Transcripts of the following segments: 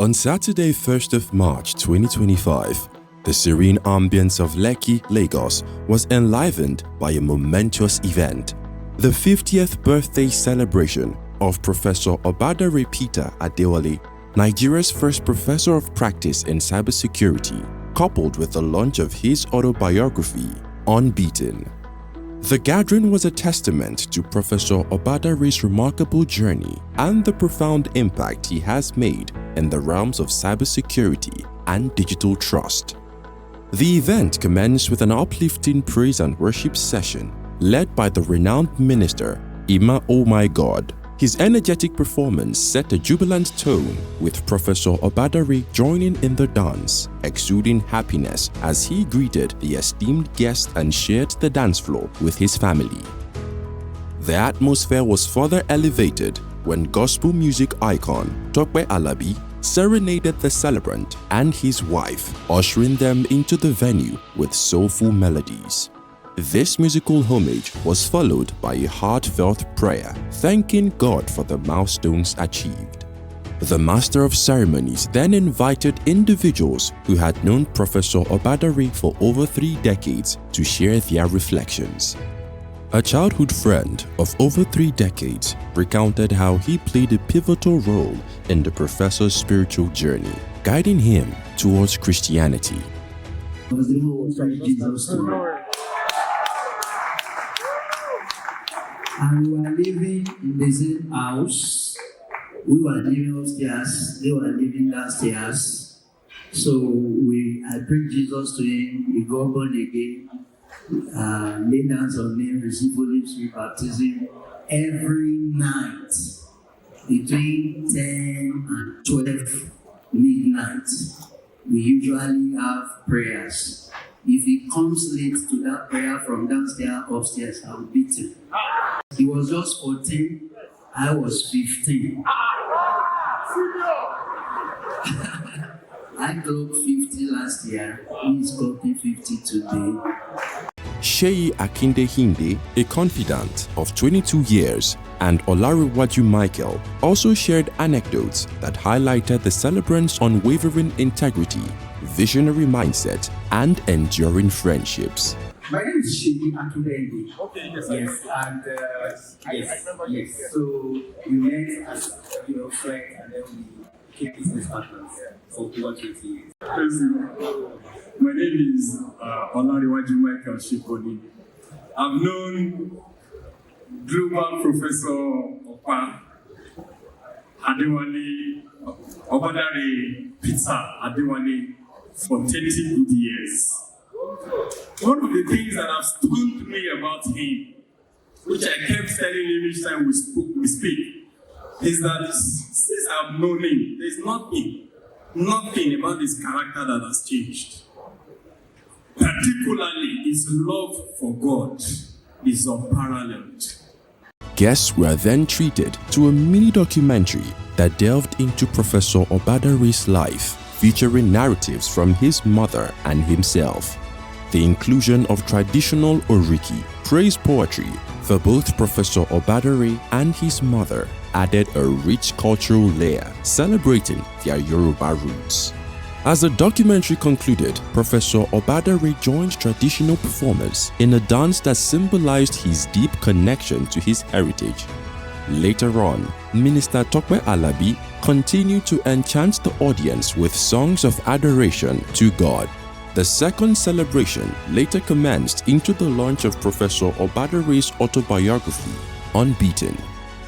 On Saturday, 1st of March 2025, the serene ambience of Lekki, Lagos was enlivened by a momentous event, the 50th birthday celebration of Professor Obadare Peter Adewale, Nigeria's first professor of practice in cybersecurity, coupled with the launch of his autobiography, Unbeaten. The gathering was a testament to Professor Obadare's remarkable journey and the profound impact he has made in the realms of cybersecurity and digital trust. The event commenced with an uplifting praise and worship session led by the renowned minister, Ima Oh My God. His energetic performance set a jubilant tone, with Professor Obadare joining in the dance, exuding happiness as he greeted the esteemed guest and shared the dance floor with his family. The atmosphere was further elevated when gospel music icon Tope Alabi serenaded the celebrant and his wife, ushering them into the venue with soulful melodies. This musical homage was followed by a heartfelt prayer, thanking God for the milestones achieved. The Master of Ceremonies then invited individuals who had known Professor Obadare for over 3 decades to share their reflections. A childhood friend of over 3 decades recounted how he played a pivotal role in the professor's spiritual journey, guiding him towards Christianity. And we were living in the same house. We were living upstairs, they were living downstairs. So I bring Jesus to him, he got born again, lay hands on him, receive Holy Spirit baptism every night between 10 and 12 midnight. We usually have prayers. If he comes late to that prayer from downstairs, upstairs, I will beat him. He was just 14, I was 15. I clocked 50 last year, he's clocking 50 today. Sheyi Akinde Hinde, a confidant of 22 years, and Olarewaju Michael also shared anecdotes that highlighted the celebrant's unwavering integrity, visionary mindset, and enduring friendships. My name is Sheyi Akinde. Okay, yes, and yes. So we met as friends, and then we became business partners for over 20 years. My name is Olarewaju Michael Shikoni. I've known Global Professor Opa Adewale, Obadare Peter Adewale for 30 good years. One of the things that have stunned me about him, which I kept telling him each time we speak, is that since I've known him, there's nothing about his character that has changed. Particularly, his love for God is unparalleled. Guests were then treated to a mini documentary that delved into Professor Obadare's life, featuring narratives from his mother and himself. The inclusion of traditional Oriki, praise poetry, for both Professor Obadare and his mother added a rich cultural layer celebrating their Yoruba roots. As the documentary concluded, Professor Obadare joined traditional performers in a dance that symbolized his deep connection to his heritage. Later on, Minister Tope Alabi continued to enchant the audience with songs of adoration to God. The second celebration later commenced into the launch of Professor Obadare's autobiography, Unbeaten.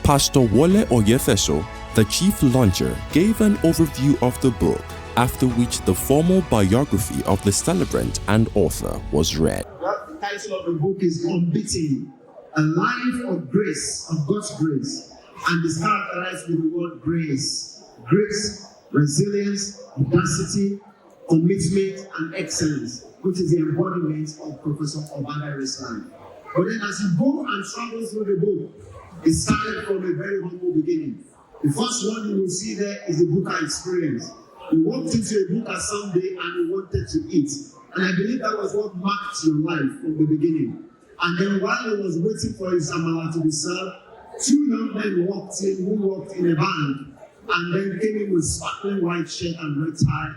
Pastor Wole Oyefeso, the chief launcher, gave an overview of the book, after which the formal biography of the celebrant and author was read. The title of the book is Unbeaten, a life of grace, of God's grace, and is characterized with the word grace. Grace, resilience, audacity, commitment, and excellence, which is the embodiment of Professor Obadare's life. But then as you go and travel through the book, it started from a very humble beginning. The first one you will see there is the Buka experience. He walked into a Buka someday and he wanted to eat. And I believe that was what marked your life from the beginning. And then while he was waiting for his amala to be served, 2 young men walked in who walked in a band. and then came in with sparkling white shirt and red tie.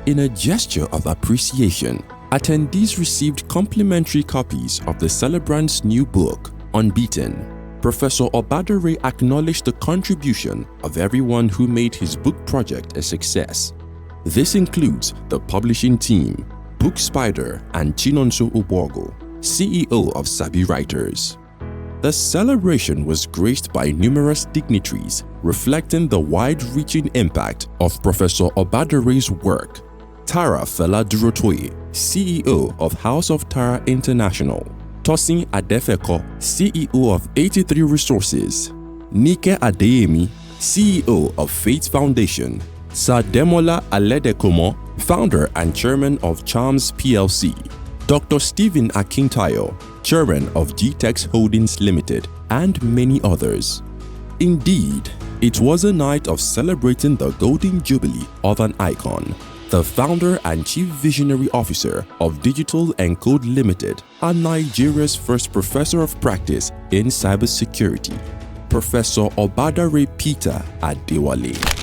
In a gesture of appreciation, attendees received complimentary copies of the celebrant's new book, Unbeaten. Professor Obadare acknowledged the contribution of everyone who made his book project a success. This includes the publishing team, Book Spider, and Chinonso Ubogo, CEO of Sabi Writers. The celebration was graced by numerous dignitaries, reflecting the wide-reaching impact of Professor Obadare's work. Tara Fela Durotoye, CEO of House of Tara International, Tosin Adefeko, CEO of 83 Resources, Nike Adeyemi, CEO of Faith Foundation, Sir Demola Aledekomo, founder and chairman of Charms PLC, Dr. Stephen Akintayo, chairman of GTEX Holdings Limited, and many others. Indeed, it was a night of celebrating the golden jubilee of an icon, the founder and chief visionary officer of Digital Encode Limited, and Nigeria's first professor of practice in cybersecurity, Professor Obadare Peter Adewale.